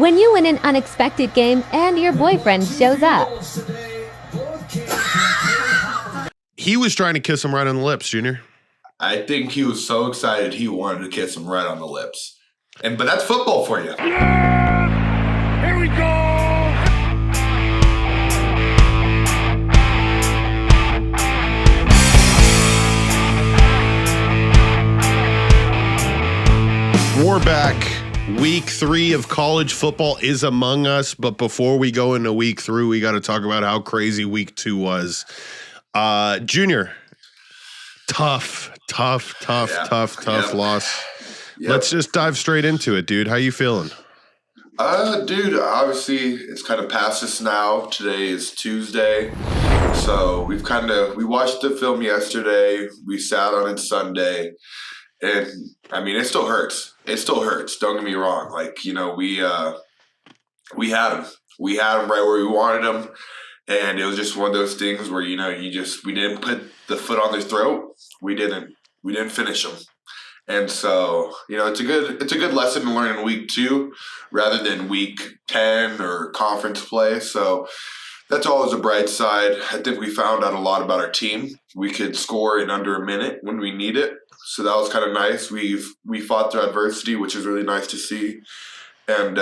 When you win an unexpected game and your boyfriend shows up. He was trying to kiss him right on the lips, Junior. I think he was so excited he wanted to kiss him right on the lips. But that's football for you. Yeah! Here we go! We're back. Week 3 of college football is among us, but before we go into week 3, we got to talk about how crazy week 2 was. Junior, tough loss. Yep. Let's just dive straight into it, dude. How you feeling? Dude, obviously it's kind of past us now. Today is Tuesday. So we watched the film yesterday. We sat on it Sunday. And I mean, it still hurts. It still hurts. Don't get me wrong. Like, you know, we had him. We had him right where we wanted him. And it was just one of those things where, you know, we didn't put the foot on their throat. We didn't finish them. And so, you know, it's a good lesson to learn in week 2 rather than week 10 or conference play. So that's always a bright side. I think we found out a lot about our team. We could score in under a minute when we need it. So that was kind of nice. We fought through adversity, which is really nice to see. And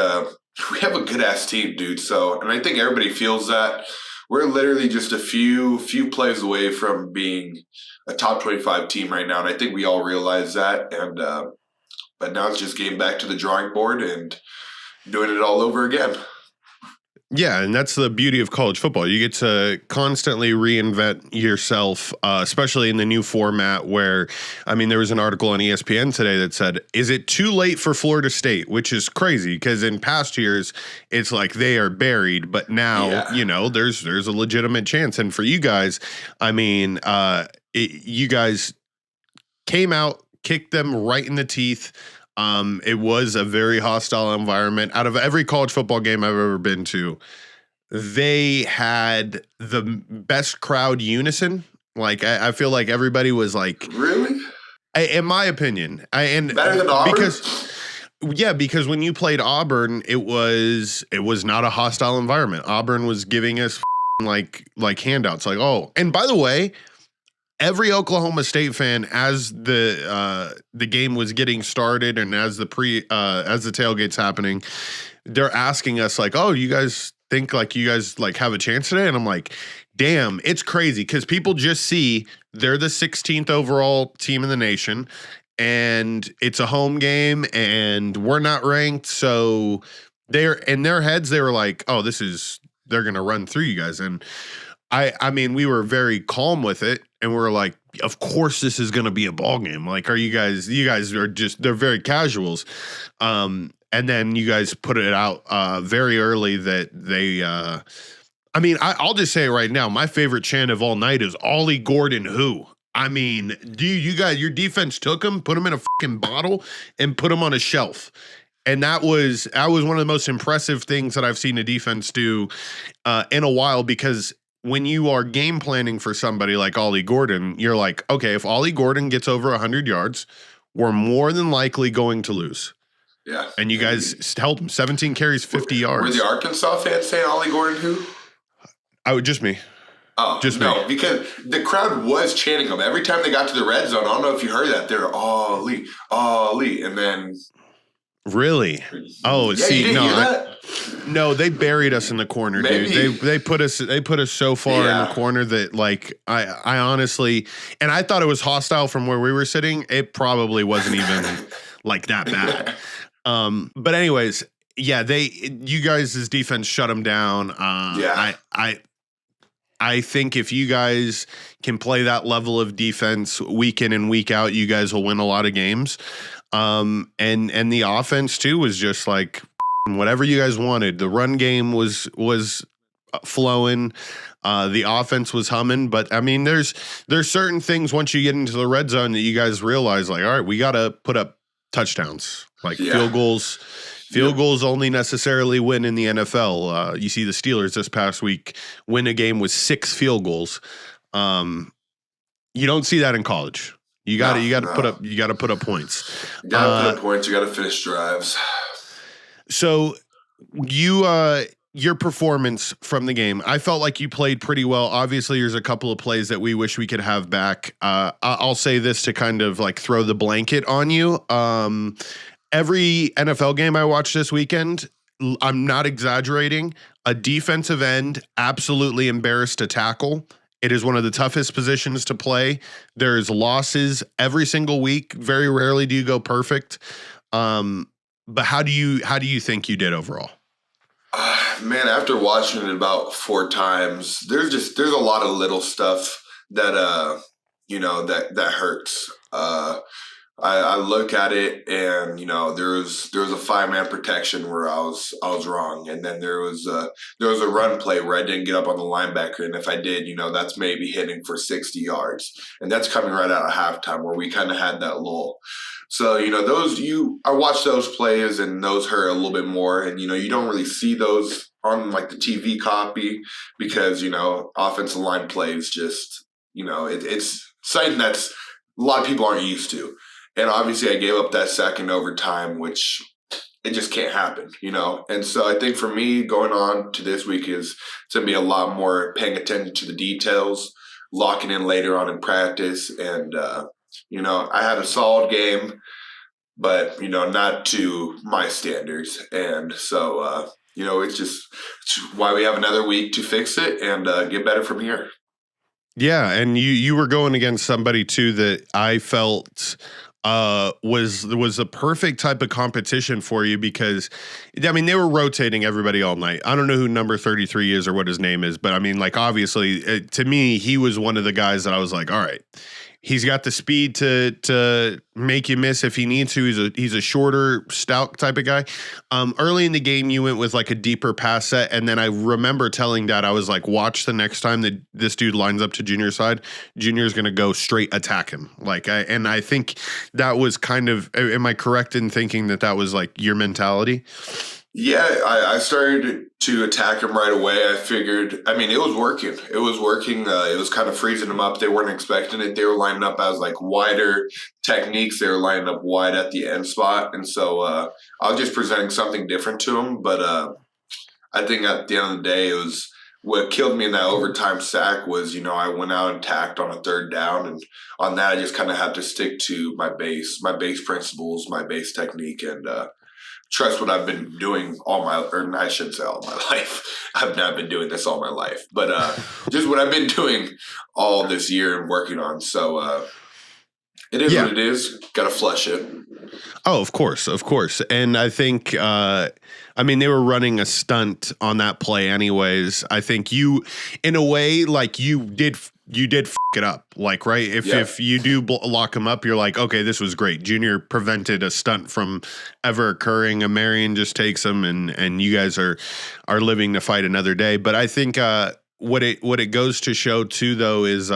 we have a good-ass team, dude. So, and I think everybody feels that. We're literally just a few plays away from being a top 25 team right now, and I think we all realize that. And but now it's just getting back to the drawing board and doing it all over again. Yeah, and that's the beauty of college football. You get to constantly reinvent yourself, especially in the new format where, I mean, there was an article on ESPN today that said, is it too late for Florida State? Which is crazy because in past years, it's like they are buried. But now, you know, there's a legitimate chance. And for you guys, I mean, you guys came out, kicked them right in the teeth. It was a very hostile environment. Out of every college football game I've ever been to, they had the best crowd unison. Like, I feel like everybody was like, really? In my opinion, better than Auburn? Because when you played Auburn, it was not a hostile environment. Auburn was giving us like handouts, like, oh, and by the way, every Oklahoma State fan, as the game was getting started and as the tailgate's happening, they're asking us like, "Oh, you guys think like you guys like have a chance today?" And I'm like, "Damn, it's crazy because people just see they're the 16th overall team in the nation, and it's a home game, and we're not ranked, so they're in their heads they were like, "Oh, they're gonna run through you guys," and I mean, we were very calm with it, and we were like, of course this is going to be a ball game. Like, you guys are just, they're very casuals. And then you guys put it out very early that they, I mean, I'll just say it right now. My favorite chant of all night is Ollie Gordon who? I mean, you guys, your defense took him, put him in a fucking bottle, and put him on a shelf. And that was one of the most impressive things that I've seen a defense do in a while, because when you are game planning for somebody like Ollie Gordon, you're like, okay, if Ollie Gordon gets over 100 yards, we're more than likely going to lose. Yeah. And you guys held him 17 carries, 50 yards. Were the Arkansas fans saying Ollie Gordon who? Just me. Oh, just no, me. Because the crowd was chanting him. Every time they got to the red zone, I don't know if you heard that, they were Ollie, Ollie, and then... Really? Oh, yeah, see, you didn't hear that? No, they buried us in the corner, Maybe. dude. They put us so far in the corner that, like, I honestly, and I thought it was hostile from where we were sitting. It probably wasn't even like that bad. But anyways, yeah, you guys' defense shut them down. I think if you guys can play that level of defense week in and week out, you guys will win a lot of games. And the offense too was just like whatever you guys wanted. The run game was flowing. The offense was humming. But I mean, there's certain things once you get into the red zone that you guys realize, like, all right, we got to put up touchdowns, like field goals. Field goals only necessarily win in the NFL. You see the Steelers this past week win a game with 6 field goals. You don't see that in college. You got to put up points. You got to put up points. You got to finish drives. So Your performance from the game, I felt like you played pretty well. Obviously, there's a couple of plays that we wish we could have back. I'll say this to kind of like throw the blanket on you. Every NFL game I watched this weekend, I'm not exaggerating, a defensive end absolutely embarrassed to tackle. It is one of the toughest positions to play. There's losses every single week. Very rarely do you go perfect. But how do you think you did overall? Man, after watching it about 4 times, there's a lot of little stuff that that hurts. I look at it and there was a 5-man protection where I was wrong, and then there was a run play where I didn't get up on the linebacker, and if I did, that's maybe hitting for 60 yards, and that's coming right out of halftime where we kind of had that lull. So I watched those plays and those hurt a little bit more, and you don't really see those on like the TV copy because offensive line plays just it's something that's a lot of people aren't used to. And obviously I gave up that second overtime, which it just can't happen, And so I think for me going on to this week is to be a lot more paying attention to the details, locking in later on in practice. And, I had a solid game, but, not to my standards. And so, it's why we have another week to fix it and get better from here. Yeah, and you were going against somebody too that I felt was a perfect type of competition for you because, I mean, they were rotating everybody all night. I don't know who number 33 is or what his name is, but I mean, like, obviously, to me, he was one of the guys that I was like, all right, he's got the speed to make you miss if he needs to. He's a shorter, stout type of guy. Early in the game, you went with like a deeper pass set, and then I remember telling Dad, I was like, watch the next time that this dude lines up to Junior's side, Junior's going to go straight attack him. And I think that was kind of, am I correct in thinking that was like your mentality? Yeah, I started to attack him right away. I figured, it was working. It was kind of freezing them up. They weren't expecting it. They were lining up as like wider techniques. They were lining up wide at the end spot. And so I was just presenting something different to them. But I think at the end of the day, it was what killed me in that overtime sack was, I went out and tacked on a third down. And on that, I just kind of had to stick to my base principles, my base technique, and trust what I've been doing I shouldn't say all my life. I've not been doing this all my life, but just what I've been doing all this year and working on. So it is what it is. Got to flush it. Oh, of course. And I think, they were running a stunt on that play anyways. I think you, in a way, like you did f it up, like, right? If you do lock him up, you're like, okay, this was great. Junior prevented a stunt from ever occurring. A Marion just takes him, and you guys are living to fight another day. But I think what it goes to show too, though, is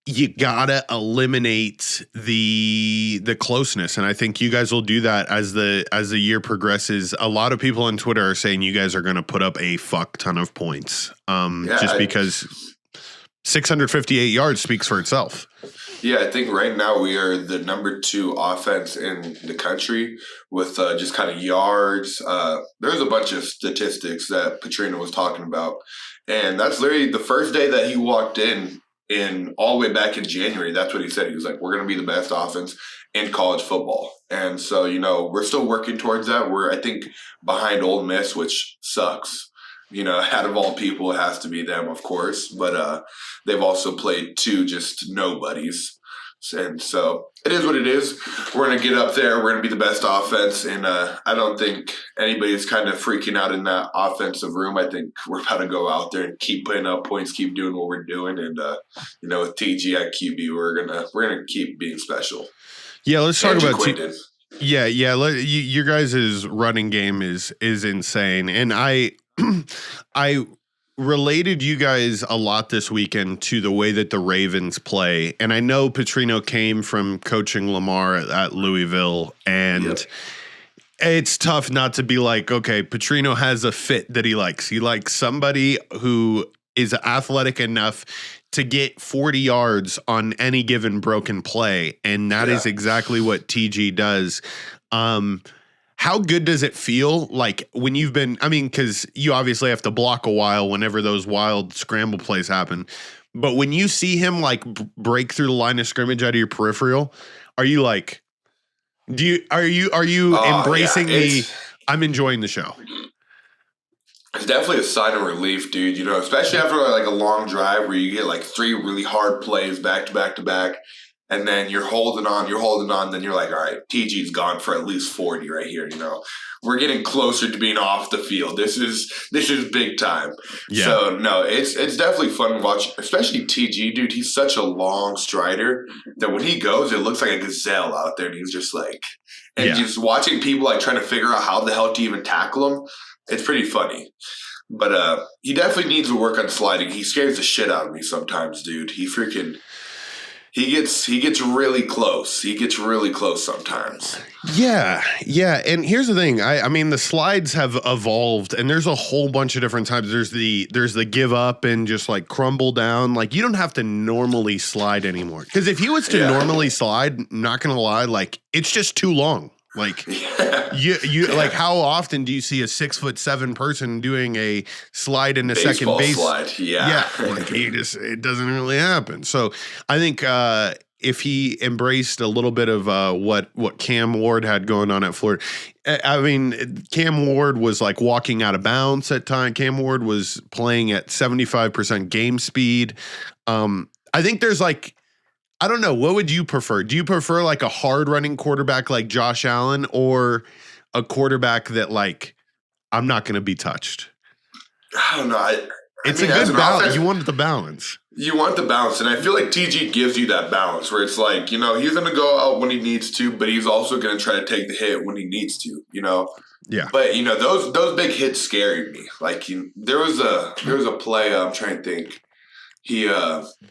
you gotta eliminate the closeness, and I think you guys will do that as the year progresses. A lot of people on Twitter are saying you guys are going to put up a fuck ton of points, because 658 yards speaks for itself. Yeah, I think right now we are the number 2 offense in the country with just kind of yards. There's a bunch of statistics that Petrino was talking about, and that's literally the first day that he walked in all the way back in January. That's what he said. He was like, we're going to be the best offense in college football. And so, we're still working towards that. We're, I think, behind Ole Miss, which sucks. Out of all people, it has to be them, of course. But they've also played 2 just nobodies. And so it is what it is. We're going to get up there. We're going to be the best offense. And I don't think anybody's kind of freaking out in that offensive room. I think we're about to go out there and keep putting up points, keep doing what we're doing. And, with TG at QB, we're gonna keep being special. Yeah, let's talk about Yeah. Your guys' running game is insane. And I related you guys a lot this weekend to the way that the Ravens play. And I know Petrino came from coaching Lamar at Louisville, and it's tough not to be like, okay, Petrino has a fit that he likes. He likes somebody who is athletic enough to get 40 yards on any given broken play. And that is exactly what TG does. how good does it feel like when you've been, I mean, because you obviously have to block a while whenever those wild scramble plays happen. But when you see him like break through the line of scrimmage out of your peripheral, are you like, are you embracing I'm enjoying the show? It's definitely a sign of relief, dude. You know, especially after like a long drive where you get like 3 really hard plays back to back to back, and then you're holding on, then you're like, all right, TG's gone for at least 40 right here. You know, we're getting closer to being off the field. This is big time. Yeah. So no, it's definitely fun to watch, especially TG, dude. He's such a long strider that when he goes, it looks like a gazelle out there, and he's just like, and just watching people like trying to figure out how the hell to even tackle him. It's pretty funny. But he definitely needs to work on sliding. He scares the shit out of me sometimes, dude. He gets really close. He gets really close sometimes. Yeah. And here's the thing. I mean, the slides have evolved, and there's a whole bunch of different types. There's the give up and just like crumble down. Like, you don't have to normally slide anymore. Because if he was to normally slide, not gonna lie, like, it's just too long. Like you like, how often do you see a 6'7" person doing a slide in the second base slide? Yeah, like it doesn't really happen. So I think if he embraced a little bit of what Cam Ward had going on at Florida, I mean, Cam Ward was like walking out of bounds at time. Cam Ward was playing at 75% game speed. I think there's like, I don't know. What would you prefer? Do you prefer like a hard running quarterback like Josh Allen, or a quarterback that like, I'm not going to be touched? I don't know. It's a good balance. You want the balance. You want the balance. And I feel like TG gives you that balance where it's like, you know, he's going to go out when he needs to, but he's also going to try to take the hit when he needs to, you know? Yeah. But, you know, those big hits scared me. Like, there was a play, I'm trying to think.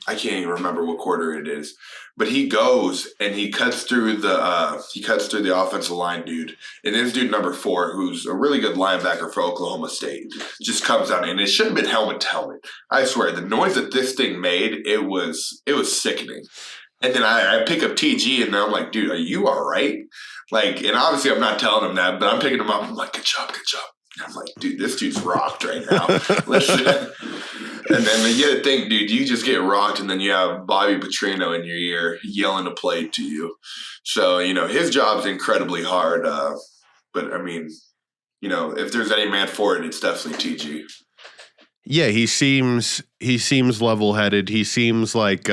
I can't even remember what quarter it is, but he goes and he cuts through the offensive line, dude. And this dude number 4, who's a really good linebacker for Oklahoma State, just comes out, and it should have been helmet to helmet. I swear, the noise that this thing made, it was sickening. And then I pick up TG, and I'm like, dude, are you all right? Like, and obviously I'm not telling him that, but I'm picking him up. I'm like, good job. And I'm like, dude, this dude's rocked right now. Listen. And then you get to think, dude, you just get rocked, and then you have Bobby Petrino in your ear yelling a play to you. So, you know, his job's incredibly hard. But, I mean, you know, if there's any man for it, it's definitely TG. Yeah, he seems level-headed. He seems like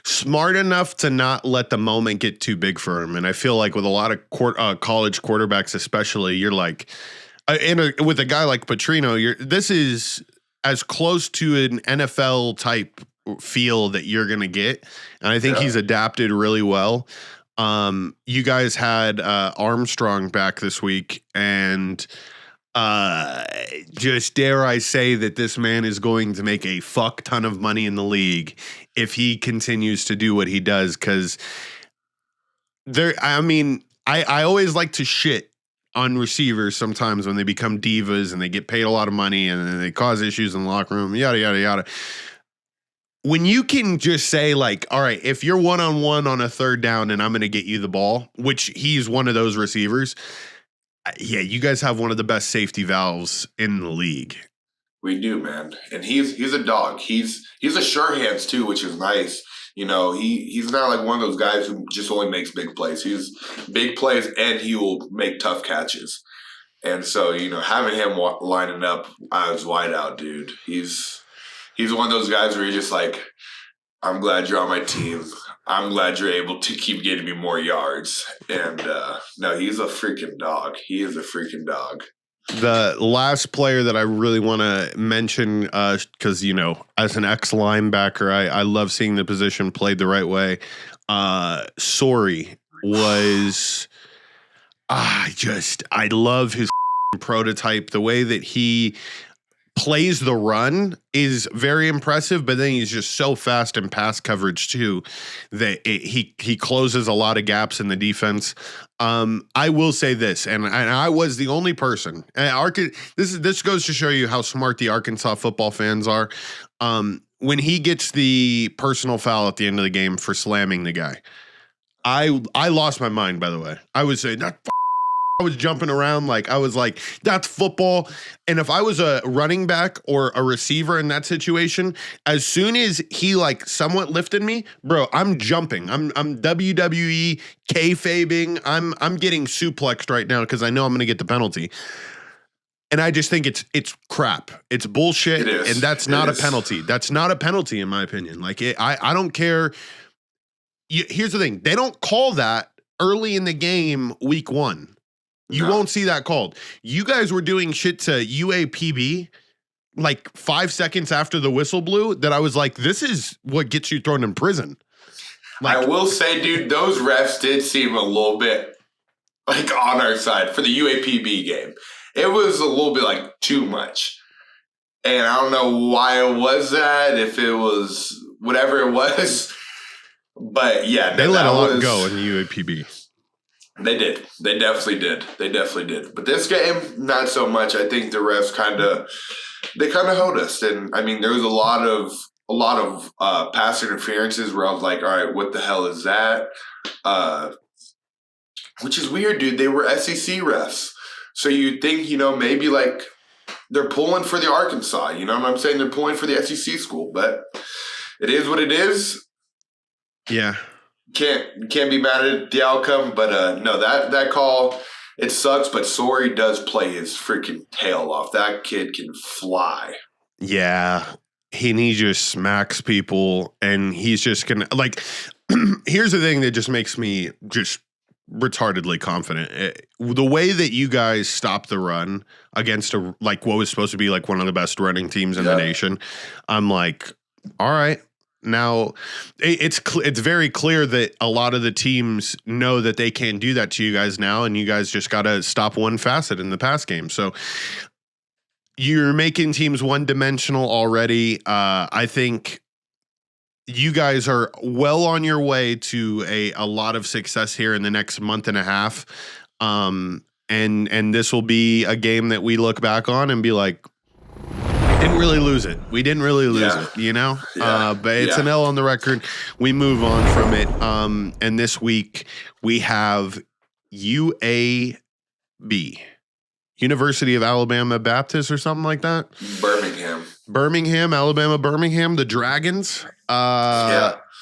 smart enough to not let the moment get too big for him. And I feel like with a lot of college quarterbacks especially, you're like with a guy like Petrino, this is as close to an NFL type feel that you're going to get. And I think he's adapted really well. You guys had Armstrong back this week, and just dare I say that this man is going to make a fuck ton of money in the league if he continues to do what he does. Cause I always like to shit on receivers sometimes when they become divas and they get paid a lot of money and then they cause issues in the locker room, yada, yada, yada. When you can just say like, all right, if you're one-on-one on a third down and I'm going to get you the ball, which he's one of those receivers. Yeah, you guys have one of the best safety valves in the league. We do, man. And he's a dog. He's a sure hands too, which is nice. You know, he's not like one of those guys who just only makes big plays. He's big plays and he will make tough catches. And so, you know, having him lining up eyes wide out, dude, he's one of those guys where you're just like, I'm glad you're on my team. I'm glad you're able to keep getting me more yards. And no, he's a freaking dog. He is a freaking dog. The last player that I really want to mention, because, you know, as an ex-linebacker, I love seeing the position played the right way. Sorry was, I love his prototype. The way that he plays the run is very impressive, but then he's just so fast in pass coverage too that he closes a lot of gaps in the defense. I will say this, and I was the only person. This goes to show you how smart the Arkansas football fans are. When he gets the personal foul at the end of the game for slamming the guy, I lost my mind. By the way, I would say not I was jumping around like I was like, that's football. And if I was a running back or a receiver in that situation, as soon as he like somewhat lifted me, bro, I'm jumping. I'm WWE kayfabing. I'm getting suplexed right now because I know I'm gonna get the penalty. And I just think it's crap. It's bullshit. It is. And that's not a penalty. That's not a penalty in my opinion. Like I don't care. Here's the thing. They don't call that early in the game week 1. You won't see that called. You guys were doing shit to UAPB like 5 seconds after the whistle blew that I was like, this is what gets you thrown in prison. Like, I will say, dude, those refs did seem a little bit like on our side for the UAPB game. It was a little bit like too much. And I don't know why it was that, if it was whatever it was. But yeah, they let a lot go in the UAPB. They did. They definitely did. They definitely did. But this game, not so much. I think the refs kind of held us. And I mean, there was a lot of pass interferences where I was like, all right, what the hell is that? Which is weird, dude. They were SEC refs. So you'd think, maybe like they're pulling for the Arkansas. You know what I'm saying? They're pulling for the SEC school. But it is what it is. Yeah. Can't be mad at the outcome, but no, that call, it sucks, but Sorey does play his freaking tail off. That kid can fly. Yeah. He just smacks people, and he's just gonna like here's the thing that just makes me just retardedly confident. The way that you guys stopped the run against what was supposed to be like one of the best running teams in the nation, I'm like, all right. Now, it's very clear that a lot of the teams know that they can't do that to you guys now, and you guys just got to stop one facet in the pass game. So you're making teams one-dimensional already. I think you guys are well on your way to a lot of success here in the next month and a half. And this will be a game that we look back on and be like, didn't really lose it. We didn't really lose it, Yeah. But it's an L on the record. We move on from it. And this week we have UAB, University of Alabama Baptist or something like that. Birmingham, Alabama, Birmingham, the Dragons.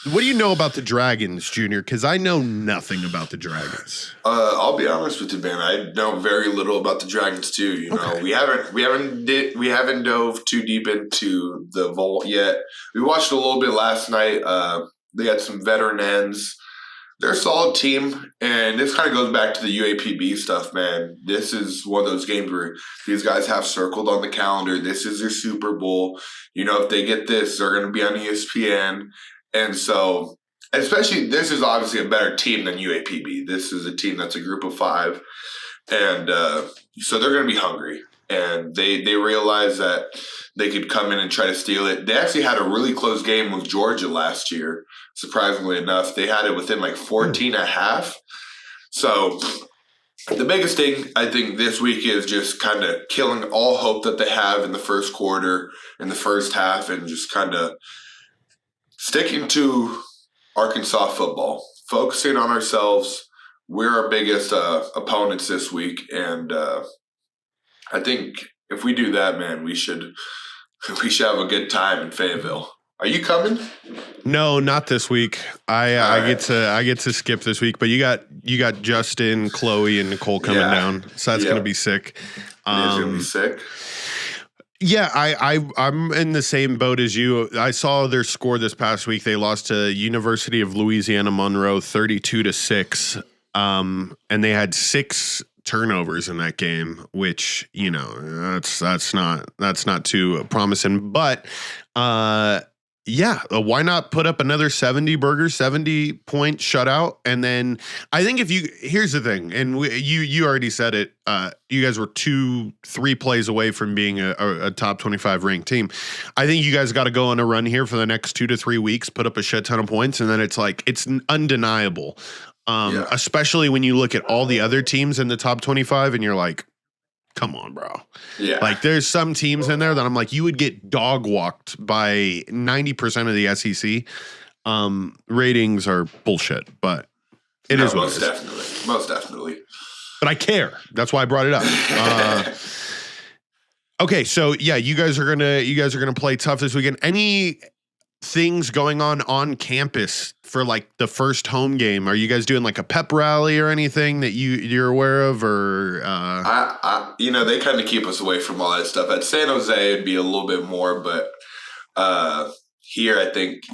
What do you know about the Dragons, Junior? Because I know nothing about the Dragons. I'll be honest with you, man. I know very little about the Dragons too. You know, we haven't dove too deep into the vault yet. We watched a little bit last night. They had some veteran ends. They're a solid team, and this kind of goes back to the UAPB stuff, man. This is one of those games where these guys have circled on the calendar. This is their Super Bowl. You know, if they get this, they're going to be on ESPN. And so, especially, this is obviously a better team than UAPB. This is a team that's a group of 5. And so they're going to be hungry. And they realize that they could come in and try to steal it. They actually had a really close game with Georgia last year, surprisingly enough. They had it within like 14 and a half. So the biggest thing, I think, this week is just kind of killing all hope that they have in the first quarter, in the first half, and just kind of sticking to Arkansas football, focusing on ourselves. We're our biggest opponents this week, and I think if we do that, man, we should have a good time in Fayetteville. Are you coming? No, not this week. I get to skip this week, but you got Justin, Chloe, and Nicole coming down, so that's gonna be sick. It's gonna be sick. Yeah, I'm in the same boat as you. I saw their score this past week. They lost to University of Louisiana Monroe 32-6. And they had 6 turnovers in that game, which, that's not too promising. But why not put up another 70-point shutout? And then I think here's the thing, and you already said it, you guys were 2-3 plays away from being a top 25 ranked team. I think you guys got to go on a run here for the next 2 to 3 weeks, put up a shit ton of points, and then it's undeniable. Especially when you look at all the other teams in the top 25 and you're like, come on, bro. Yeah. Like, there's some teams in there that I'm like, you would get dog walked by 90% of the SEC. Ratings are bullshit, but it is what it is. Most definitely. but I care. That's why I brought it up. Okay, so yeah, you guys are gonna play tough this weekend. Any things going on campus for like the first home game? Are you guys doing like a pep rally or anything that you're aware of, or they kind of keep us away from all that stuff. At San Jose, it'd be a little bit more, but here, I think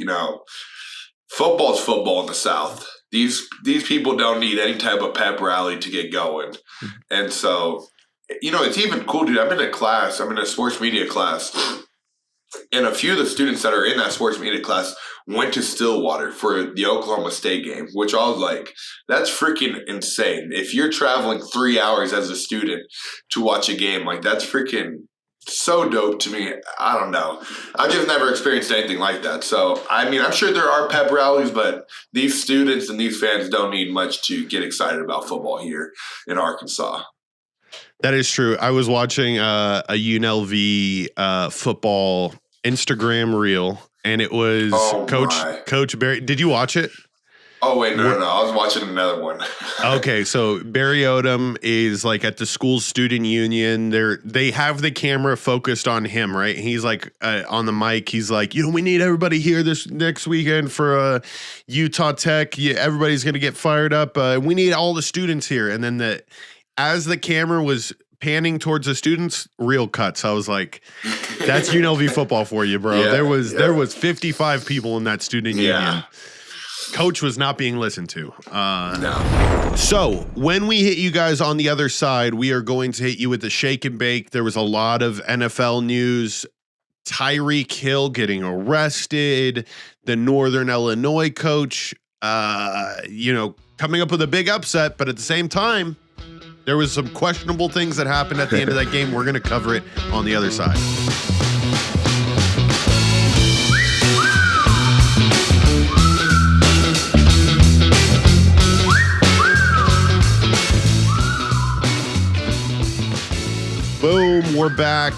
football's football in the South. These people don't need any type of pep rally to get going, and so it's even cool, dude. I'm in a sports media class. And a few of the students that are in that sports media class went to Stillwater for the Oklahoma State game, which I was like, that's freaking insane. If you're traveling 3 hours as a student to watch a game, like that's freaking so dope to me. I don't know. I've just never experienced anything like that. So, I mean, I'm sure there are pep rallies, but these students and these fans don't need much to get excited about football here in Arkansas. That is true. I was watching a UNLV football Instagram reel, and it was Coach Barry. Did you watch it? Oh, wait, no. I was watching another one. Okay, so Barry Odom is like at the school student union. They have the camera focused on him, right? He's like on the mic. He's like, we need everybody here this next weekend for Utah Tech. Yeah, everybody's going to get fired up. We need all the students here. And then as the camera was panning towards the students, real cuts. I was like, that's UNLV football for you, bro. Yeah, there was 55 people in that student union. Coach was not being listened to. No. So when we hit you guys on the other side, we are going to hit you with the shake and bake. There was a lot of NFL news. Tyreek Hill getting arrested. The Northern Illinois coach, coming up with a big upset. But at the same time, there was some questionable things that happened at the end of that game. We're going to cover it on the other side. Boom, we're back.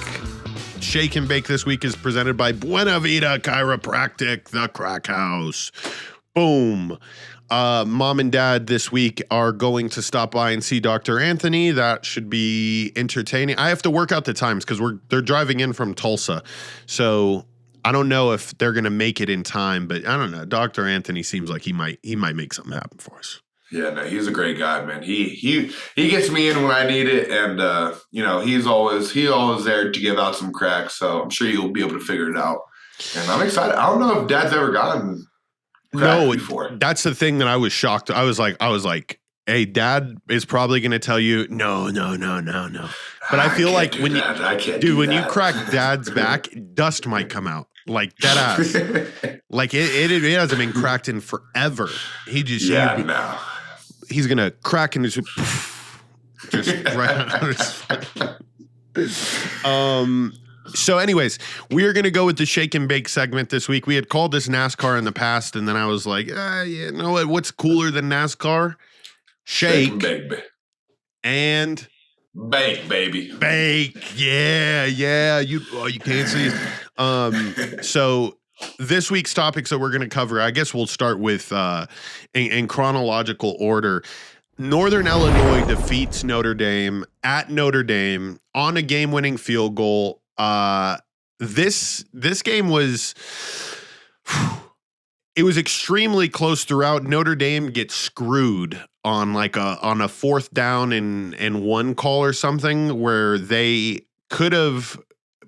Shake and Bake this week is presented by Buena Vida Chiropractic, the Crack House. Boom. Mom and Dad this week are going to stop by and see Dr. Anthony. That should be entertaining. I have to work out the times because they're driving in from Tulsa. So I don't know if they're going to make it in time, but I don't know. Dr. Anthony seems like he might make something happen for us. Yeah, no, he's a great guy, man. He gets me in when I need it, and he's always there to give out some cracks. So I'm sure you'll be able to figure it out. And I'm excited. I don't know if Dad's ever gotten crack before. That's the thing that I was shocked. I was like, hey, Dad is probably going to tell you no. But I feel like when you crack Dad's back, dust might come out. Like dead ass. Like it hasn't been cracked in forever. He just no. He's gonna crack and just right out of his So anyways, we're going to go with the shake and bake segment this week. We had called this NASCAR in the past, and then I was like, you know what? What's cooler than NASCAR? Shake and bake. And bake, baby. Bake. Yeah. You can't see it. So this week's topics that we're going to cover, I guess we'll start with in chronological order. Northern Illinois defeats Notre Dame at Notre Dame on a game-winning field goal. This game was it was extremely close throughout. Notre Dame gets screwed on on a fourth down and one call or something where they could have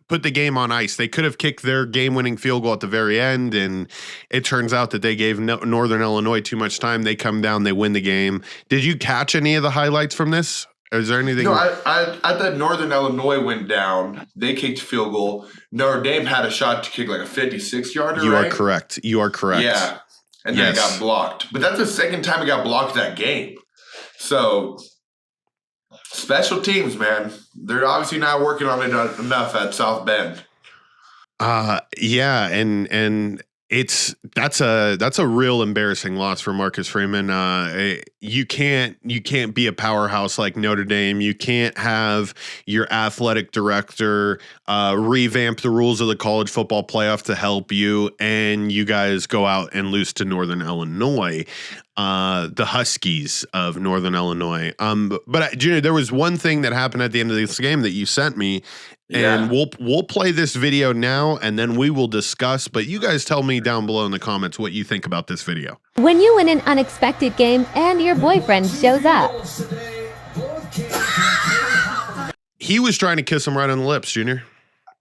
put the game on ice. They could have kicked their game-winning field goal at the very end, and it turns out that they gave Northern Illinois too much time. They come down, they win the game. Did you catch any of the highlights from this? Is there anything? No, I thought Northern Illinois went down. They kicked a field goal. Notre Dame had a shot to kick like a 56-yarder, You right? are correct. Yeah. And then it got blocked. But that's the second time it got blocked that game. So special teams, man. They're obviously not working on it enough at South Bend. Yeah, and that's a real embarrassing loss for Marcus Freeman. You can't be a powerhouse like Notre Dame. You can't have your athletic director revamp the rules of the college football playoff to help you, and you guys go out and lose to Northern Illinois. the Huskies of Northern Illinois. But Junior, there was one thing that happened at the end of this game that you sent me, and we'll play this video now, and then we will discuss. But you guys tell me down below in the comments what you think about this video. When you win an unexpected game and your boyfriend shows up. He was trying to kiss him right on the lips, Junior.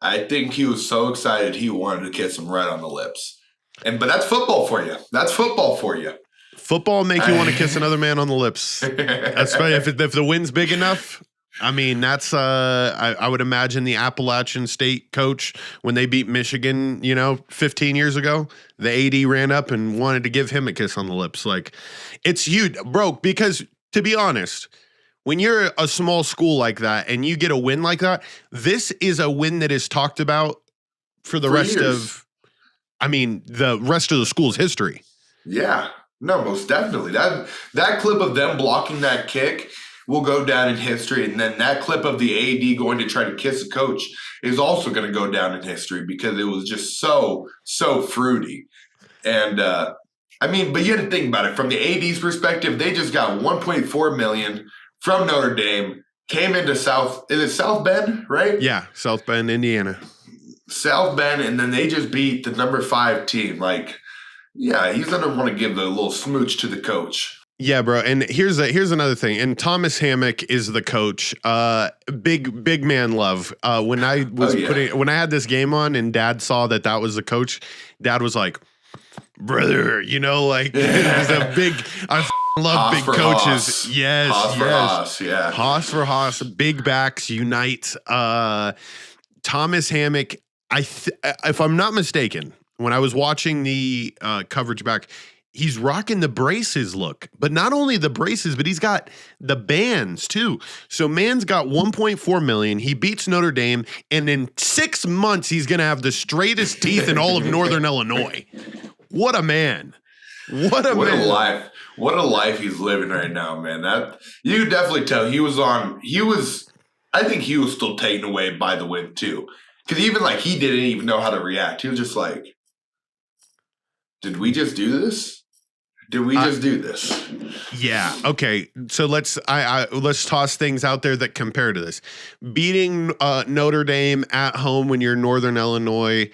I think he was so excited he wanted to kiss him right on the lips. But that's football for you. That's football for you. Football make you want to kiss another man on the lips. Especially if the wind's big enough. I mean, that's I would imagine the Appalachian State coach when they beat Michigan, 15 years ago, the AD ran up and wanted to give him a kiss on the lips. Like, it's huge, bro, because to be honest, when you're a small school like that and you get a win like that, this is a win that is talked about for the rest years. The rest of the school's history. Yeah. No, most definitely. That clip of them blocking that kick will go down in history, and then that clip of the AD going to try to kiss a coach is also going to go down in history because it was just so fruity. And but you had to think about it from the AD's perspective. They just got $1.4 million from Notre Dame, came into South Bend, right? Yeah, South Bend, Indiana. South Bend, and then they just beat the number 5 team. Like, yeah, he's going to want to give the little smooch to the coach. Yeah, bro. And here's another thing. And Thomas Hammock is the coach. Big man love. When I was when I had this game on and Dad saw that was the coach, Dad was like, brother, it's a big. I love big coaches. Haas. Yes, Haas for Haas, yeah. Haas for Haas. Big backs unite. Thomas Hammock. If I'm not mistaken, when I was watching the coverage back, he's rocking the braces look, but not only the braces, but he's got the bands too. So man's got 1.4 million. He beats Notre Dame, and in 6 months, he's going to have the straightest teeth in all of Northern Illinois. What a man. What a life. What a life he's living right now, man. That you could definitely tell I think he was still taken away by the win too. Because even he didn't even know how to react. He was just like, did we just do this? Did we just do this? Yeah. Okay. So let's toss things out there that compare to this. Beating Notre Dame at home when you're in Northern Illinois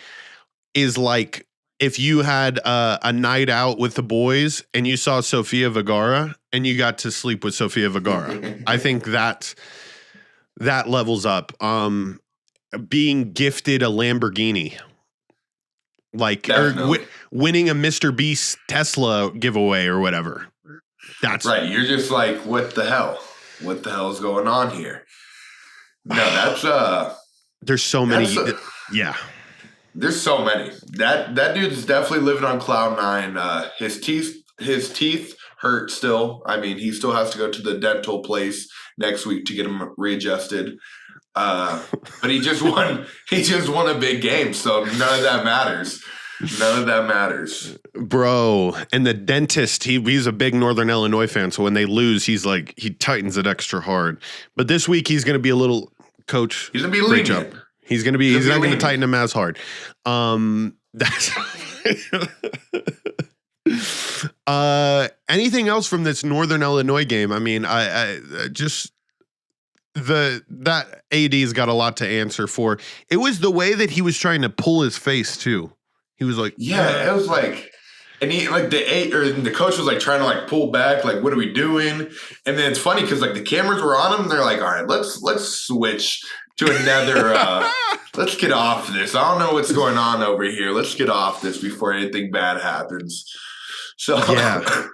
is like if you had a night out with the boys and you saw Sofia Vergara and you got to sleep with Sofia Vergara. I think that levels up. Being gifted a Lamborghini. Or winning a Mr. Beast Tesla giveaway or whatever. That's right. You're just like, what the hell? What the hell is going on here? No, that's there's so many. Yeah. There's so many. That dude's definitely living on cloud 9. His teeth hurt still. I mean, he still has to go to the dental place next week to get them readjusted. But he just won a big game, so none of that matters. None of that matters. Bro, and the dentist, he's a big Northern Illinois fan, so when they lose, he tightens it extra hard. But this week he's going to be a little coach. He's going to be lenient. He's not going to tighten him as hard. That's anything else from this Northern Illinois game? I mean, I just that AD's got a lot to answer for. It was the way that he was trying to pull his face too. He was like, yeah, it was like, and he the coach was like trying to like pull back, like, what are we doing? And then it's funny because like the cameras were on him. And they're like, all right, let's switch to another. Let's get off this. I don't know what's going on over here. Let's get off this before anything bad happens. So yeah.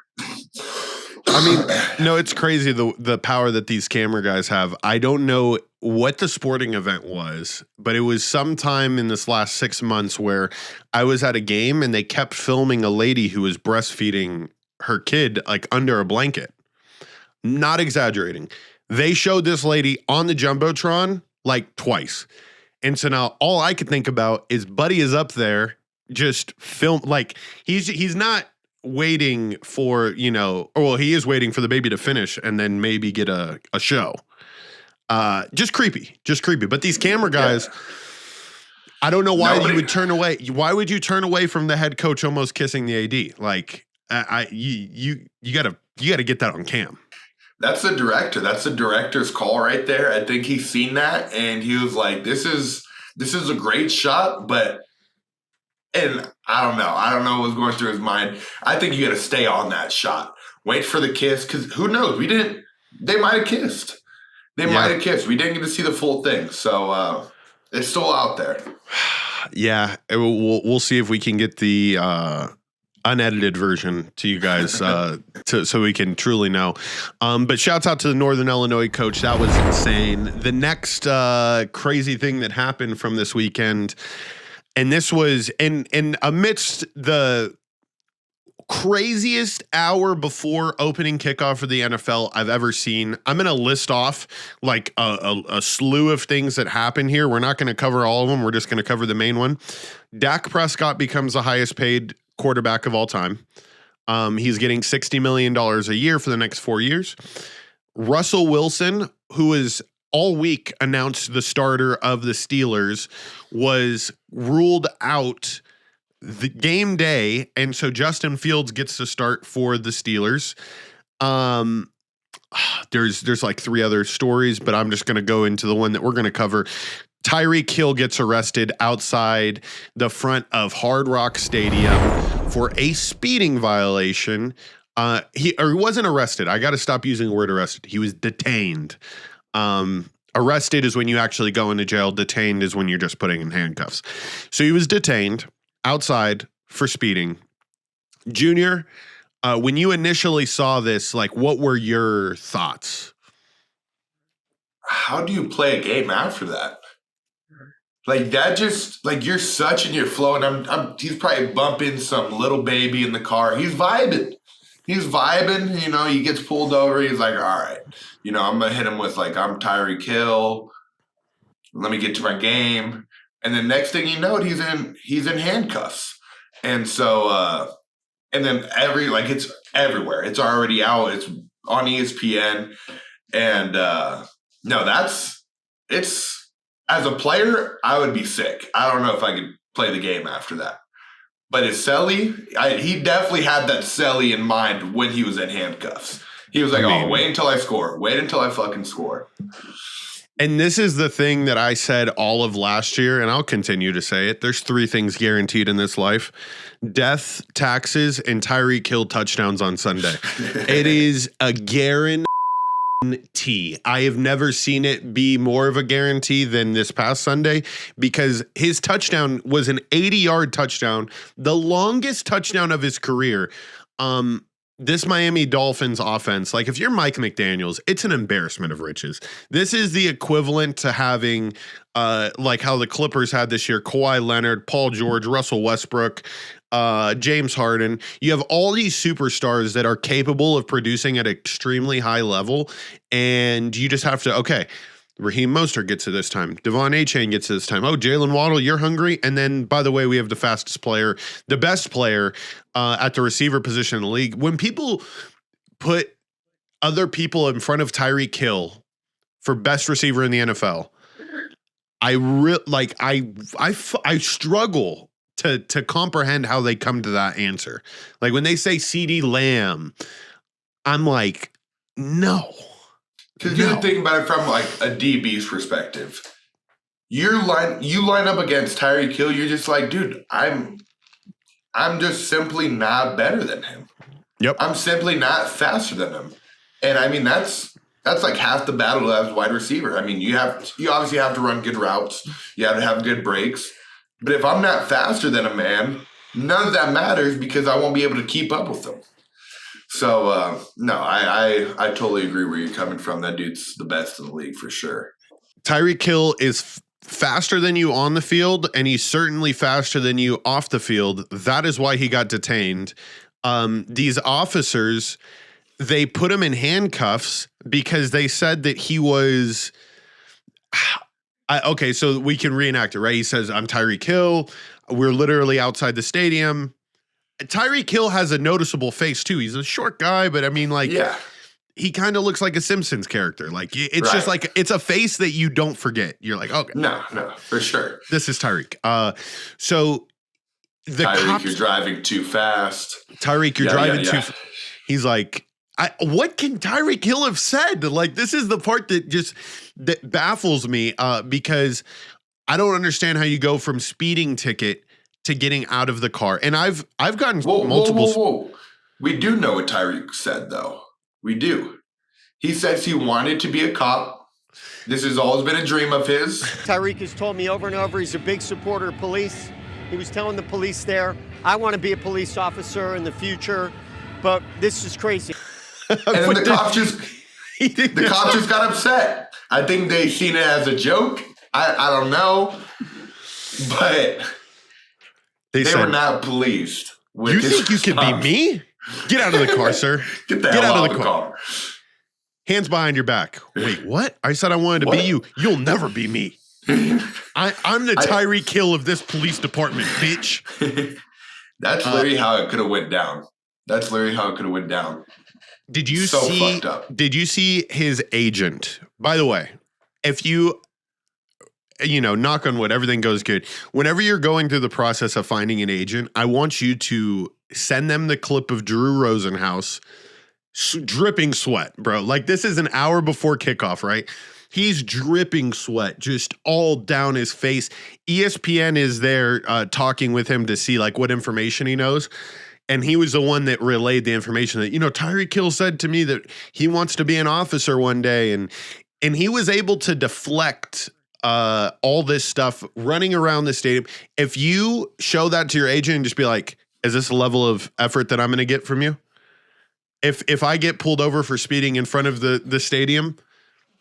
I mean, no, it's crazy the power that these camera guys have. I don't know what the sporting event was, but it was sometime in this last 6 months where I was at a game and they kept filming a lady who was breastfeeding her kid like under a blanket. Not exaggerating. They showed this lady on the Jumbotron like twice. And so now all I could think about is Buddy is up there just film like he's not waiting for, he is waiting for the baby to finish and then maybe get a show. Just creepy. But these camera guys, I don't know why you would turn away. Why would you turn away from the head coach almost kissing the AD? Like, You gotta get that on cam. That's the director. That's the director's call right there. I think he's seen that and he was like, this is a great shot, and I don't know. I don't know what's going through his mind. I think you got to stay on that shot. Wait for the kiss, because who knows? They might have kissed. We didn't get to see the full thing. So it's still out there. Yeah. We'll see if we can get the unedited version to you guys so we can truly know. But shouts out to the Northern Illinois coach. That was insane. The next crazy thing that happened from this weekend, and this was in amidst the craziest hour before opening kickoff for the NFL I've ever seen. I'm going to list off like a slew of things that happen here. We're not going to cover all of them. We're just going to cover the main one. Dak Prescott becomes the highest paid quarterback of all time. He's getting $60 million a year for the next 4 years. Russell Wilson, who is all week announced the starter of the Steelers, was ruled out the game day, and so Justin Fields gets to start for the Steelers. There's like 3 other stories, but I'm just going to go into the one that we're going to cover. Tyreek Hill gets arrested outside the front of Hard Rock Stadium for a speeding violation. He wasn't arrested. I got to stop using the word arrested. He was detained. Arrested is when you actually go into jail. Detained is when you're just putting in handcuffs. So he was detained outside for speeding. Junior, when you initially saw this, like, what were your thoughts? How do you play a game after that? Like that, just like you're such in your flow, and he's probably bumping some little baby in the car. He's vibing. You know, he gets pulled over. He's like, all right, you know, I'm going to hit him with like, I'm Tyreek Hill. Let me get to my game. And then next thing you know, he's in handcuffs. And so, and then it's everywhere. It's already out. It's on ESPN. And as a player, I would be sick. I don't know if I could play the game after that. But his celly, he definitely had that celly in mind when he was in handcuffs. He was like, wait until I score. Wait until I fucking score. And this is the thing that I said all of last year, and I'll continue to say it. There's 3 things guaranteed in this life: death, taxes, and Tyreek Hill touchdowns on Sunday. It is a guarantee. I have never seen it be more of a guarantee than this past Sunday, because his touchdown was an 80-yard touchdown, the longest touchdown of his career. This Miami Dolphins offense, like if you're Mike McDaniels, it's an embarrassment of riches. This is the equivalent to having like how the Clippers had this year: Kawhi Leonard, Paul George, Russell Westbrook, James Harden. You have all these superstars that are capable of producing at an extremely high level, and you just have to, okay, Raheem Mostert gets to this time. Devon Achane gets to this time. Oh, Jalen Waddle, you're hungry. And then, by the way, we have the fastest player, the best player at the receiver position in the league. When people put other people in front of Tyreek Hill for best receiver in the NFL, I struggle to comprehend how they come to that answer. Like when they say CeeDee Lamb, I'm like, no. Because you think about it from like a DB's perspective. You line up against Tyreek Hill, you're just like, dude, I'm just simply not better than him. Yep. I'm simply not faster than him. And I mean that's like half the battle as wide receiver. I mean, you obviously have to run good routes, you have to have good breaks. But if I'm not faster than a man, none of that matters because I won't be able to keep up with them. So, no, I totally agree where you're coming from. That dude's the best in the league for sure. Tyreek Hill is faster than you on the field, and he's certainly faster than you off the field. That is why he got detained. These officers, they put him in handcuffs because they said that he was... okay, so we can reenact it, right? He says, I'm Tyreek Hill. We're literally outside the stadium. Tyreek Hill has a noticeable face too. He's a short guy, but I mean, like, he kind of looks like a Simpsons character. Like, it's just like, it's a face that you don't forget. You're like, okay. No, for sure. This is Tyreek. So Tyreek, you're driving too fast. Tyreek, you're driving too fast. He's like, what can Tyreek Hill have said? Like, this is the part that baffles me because I don't understand how you go from speeding ticket to getting out of the car. And I've gotten multiple. Whoa. We do know what Tyreek said, though. We do. He says he wanted to be a cop. This has always been a dream of his. Tyreek has told me over and over he's a big supporter of police. He was telling the police there, I want to be a police officer in the future, but this is crazy. And then the cop just got upset. I think they seen it as a joke. I don't know. But they were not pleased with You think you could be me? Get out of the car, sir. Get out of the car. Hands behind your back. Wait, what? I said I wanted to be you. You'll never be me. I'm the Tyreek Hill of this police department, bitch. That's literally how it could have went down. Did you see his agent? By the way, if you knock on wood, everything goes good. Whenever you're going through the process of finding an agent, I want you to send them the clip of Drew Rosenhaus dripping sweat, bro. Like, this is an hour before kickoff, right? He's dripping sweat just all down his face. ESPN is there talking with him to see like what information he knows. And he was the one that relayed the information that, Tyreek Hill said to me that he wants to be an officer one day. And he was able to deflect all this stuff running around the stadium. If you show that to your agent and just be like, is this a level of effort that I'm going to get from you? If I get pulled over for speeding in front of the stadium,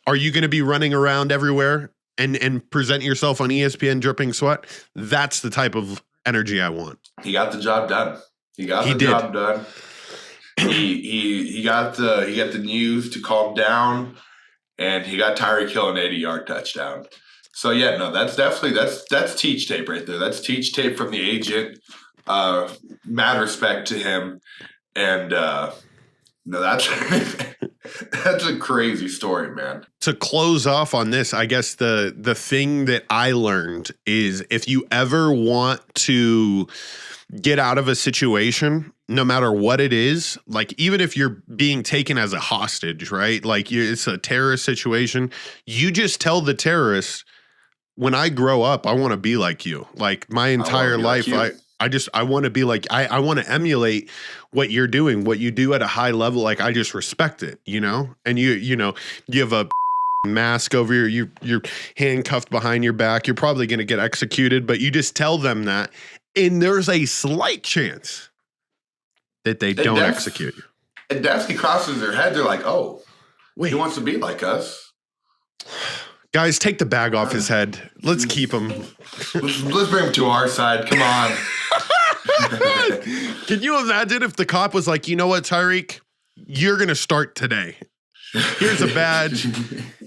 are you going to be running around everywhere and presenting yourself on ESPN dripping sweat? That's the type of energy I want. He got the job done. He got the job done. He got the news to calm down, and he got Tyreek Hill an 80-yard touchdown. So yeah, no, that's teach tape right there. That's teach tape from the agent. Mad respect to him, and no, that's that's a crazy story, man. To close off on this, I guess the thing that I learned is if you ever want to get out of a situation, no matter what it is, like even if you're being taken as a hostage, right? Like it's a terrorist situation, you just tell the terrorist, when I grow up, I want to be like you. Like my entire life, I want to be like, I want to emulate what you're doing, what you do at a high level. Like I just respect it, and you have a mask over you're handcuffed behind your back. You're probably going to get executed, but you just tell them that. And there's a slight chance that they don't execute you. It definitely crosses their head. They're like, oh, wait, he wants to be like us. Guys, take the bag off his head. Let's keep him. Let's bring him to our side. Come on. Can you imagine if the cop was like, you know what, Tyreek? You're going to start today. Here's a badge.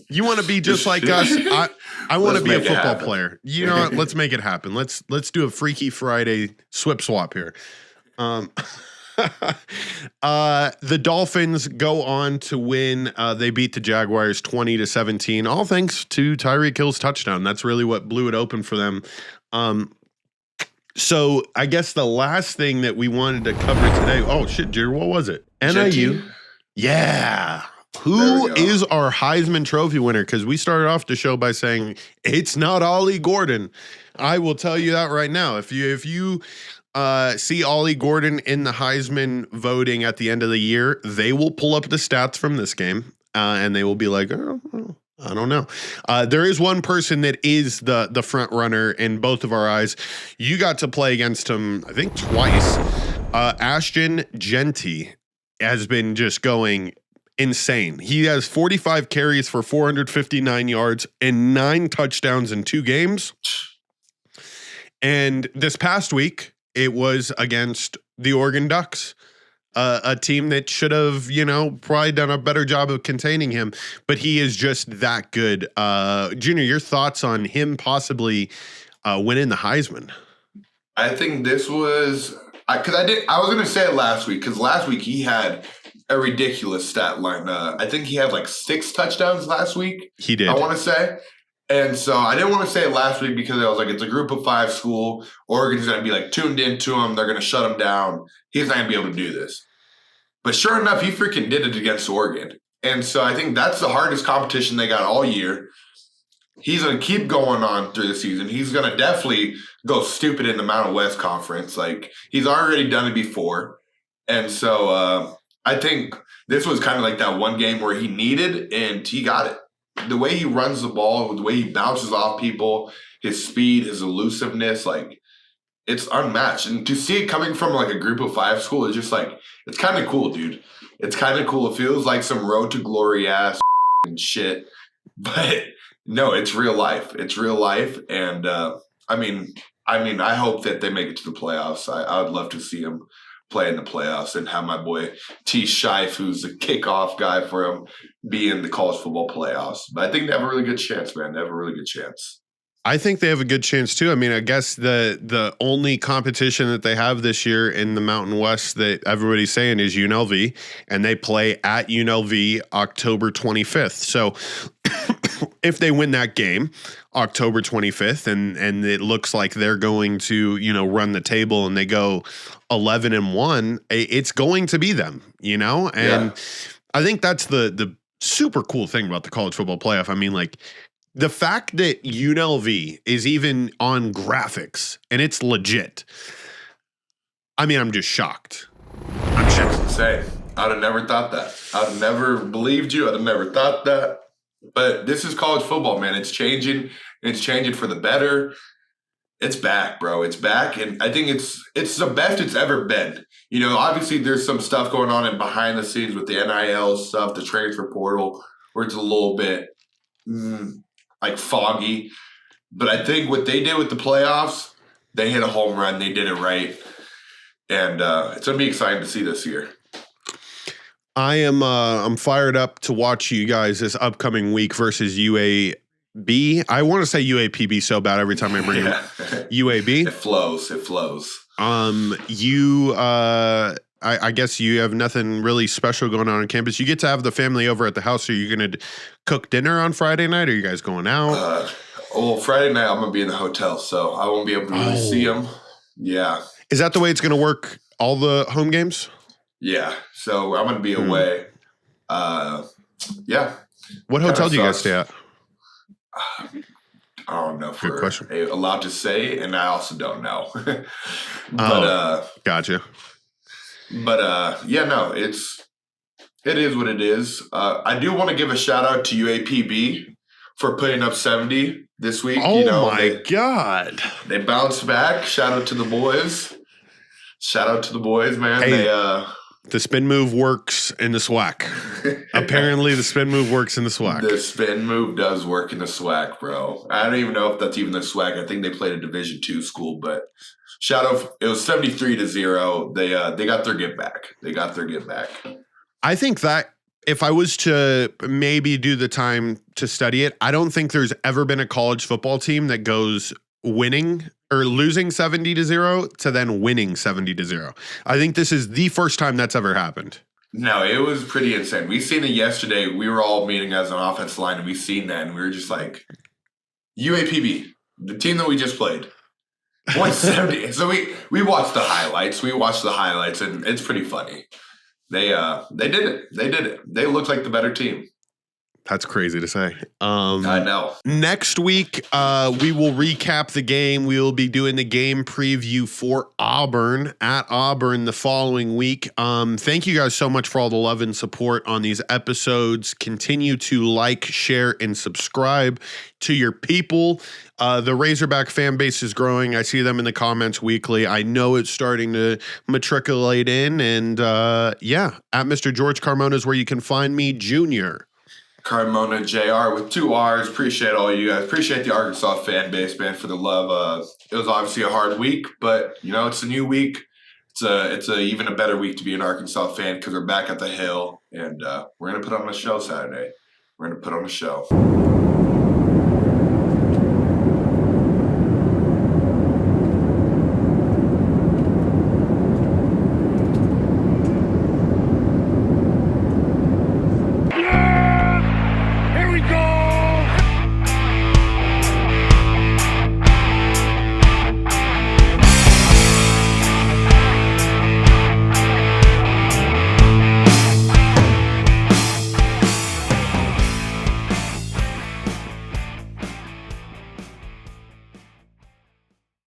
You want to be just like us? I want to be a football player. You know what? Let's make it happen. Let's do a Freaky Friday swap here. The Dolphins go on to win. They beat the Jaguars 20-17, all thanks to Tyreek Hill's touchdown. That's really what blew it open for them. So I guess the last thing that we wanted to cover today. Oh shit, Jared, what was it? NIU. Yeah. Who is our Heisman Trophy winner? Because we started off the show by saying it's not Ollie Gordon. I will tell you that right now. If you see Ollie Gordon in the Heisman voting at the end of the year, they will pull up the stats from this game and they will be like, oh, I don't know. There is one person that is the front runner in both of our eyes. You got to play against him, I think, twice. Ashton Jeanty has been just going insane. He has 45 carries for 459 yards and 9 touchdowns in 2 games. And this past week, it was against the Oregon Ducks, a team that should have, probably done a better job of containing him. But he is just that good. Junior, your thoughts on him possibly winning the Heisman? I think this was because I was going to say it last week because last week he had a ridiculous stat line. I think he had like 6 touchdowns last week. He did. I want to say. And so I didn't want to say it last week because I was like, it's a group of 5 school. Oregon's going to be like tuned into him. They're going to shut him down. He's not going to be able to do this. But sure enough, he freaking did it against Oregon. And so I think that's the hardest competition they got all year. He's going to keep going on through the season. He's going to definitely go stupid in the Mountain West Conference. Like, he's already done it before. And so I think this was kind of like that one game where he needed, and he got it. The way he runs the ball, the way he bounces off people, his speed, his elusiveness, like, it's unmatched. And to see it coming from like a group of 5 school is just like, it's kind of cool, dude. It's kind of cool. It feels like some road to glory ass and shit. But no, it's real life. It's real life. And I mean, I hope that they make it to the playoffs. I would love to see him play in the playoffs and have my boy T. Shife, who's the kickoff guy for him, be in the college football playoffs. But I think they have a really good chance, man. They have a really good chance. I think they have a good chance too. I mean, I guess the only competition that they have this year in the Mountain West that everybody's saying is UNLV, and they play at UNLV October 25th. So if they win that game October 25th and it looks like they're going to, run the table and they go 11-1, it's going to be them, And Yeah. I think that's the super cool thing about the college football playoff. I mean, like, the fact that UNLV is even on graphics and it's legit. I mean, I'm just shocked. That's insane. I'd have never thought that. I'd have never believed you. I'd have never thought that. But this is college football, man. It's changing. It's changing for the better. It's back, bro. It's back. And I think it's the best it's ever been. Obviously there's some stuff going on in behind the scenes with the NIL stuff, the transfer portal, where it's a little bit like foggy. But I think what they did with the playoffs, they hit a home run. They did it right. And it's going to be exciting to see this year. I'm fired up to watch you guys this upcoming week versus UAB. I want to say UAPB so bad every time I bring it. UAB. It flows. I guess you have nothing really special going on campus. You get to have the family over at the house. Are you going to cook dinner on Friday night? Are you guys going out? Friday night I'm going to be in the hotel, so I won't be able to really see them. Yeah. Is that the way it's going to work all the home games? Yeah. So I'm going to be away. Yeah. What hotel do you guys stay at? I don't know if Good question. allowed to say, and I also don't know. But gotcha. But yeah, no, it is what it is. I do want to give a shout out to UAPB for putting up 70 this week. Oh my God. They bounced back. Shout out to the boys. Shout out to the boys, man. Hey, the spin move works in the SWAC. Apparently the spin move works in the SWAC. The spin move does work in the SWAC, bro. I don't even know if that's even the SWAC. I think they played a Division II school, but shout out, it was 73-0. They got their get back. I think that if I was to maybe do the time to study it, I don't think there's ever been a college football team that goes winning or losing 70-0 to then winning 70-0. I think this is the first time that's ever happened. No, it was pretty insane. We seen it yesterday. We were all meeting as an offensive line, and we seen that, and we were just like, UAPB, the team that we just played, 170. So we watched the highlights. And it's pretty funny. They did it. They looked like the better team. That's crazy to say. I know. Next week, we will recap the game. We will be doing the game preview for Auburn at Auburn the following week. Thank you guys so much for all the love and support on these episodes. Continue to like, share, and subscribe to your people. The Razorback fan base is growing. I see them in the comments weekly. I know it's starting to matriculate in. And yeah, at Mr. George Carmona is where you can find me, Junior. Carmona JR with 2 R's. Appreciate all you guys. Appreciate the Arkansas fan base, man, for the love. It was obviously a hard week, but it's a new week. It's even a better week to be an Arkansas fan because we're back at the Hill, and we're gonna put on a show Saturday. We're gonna put on a show.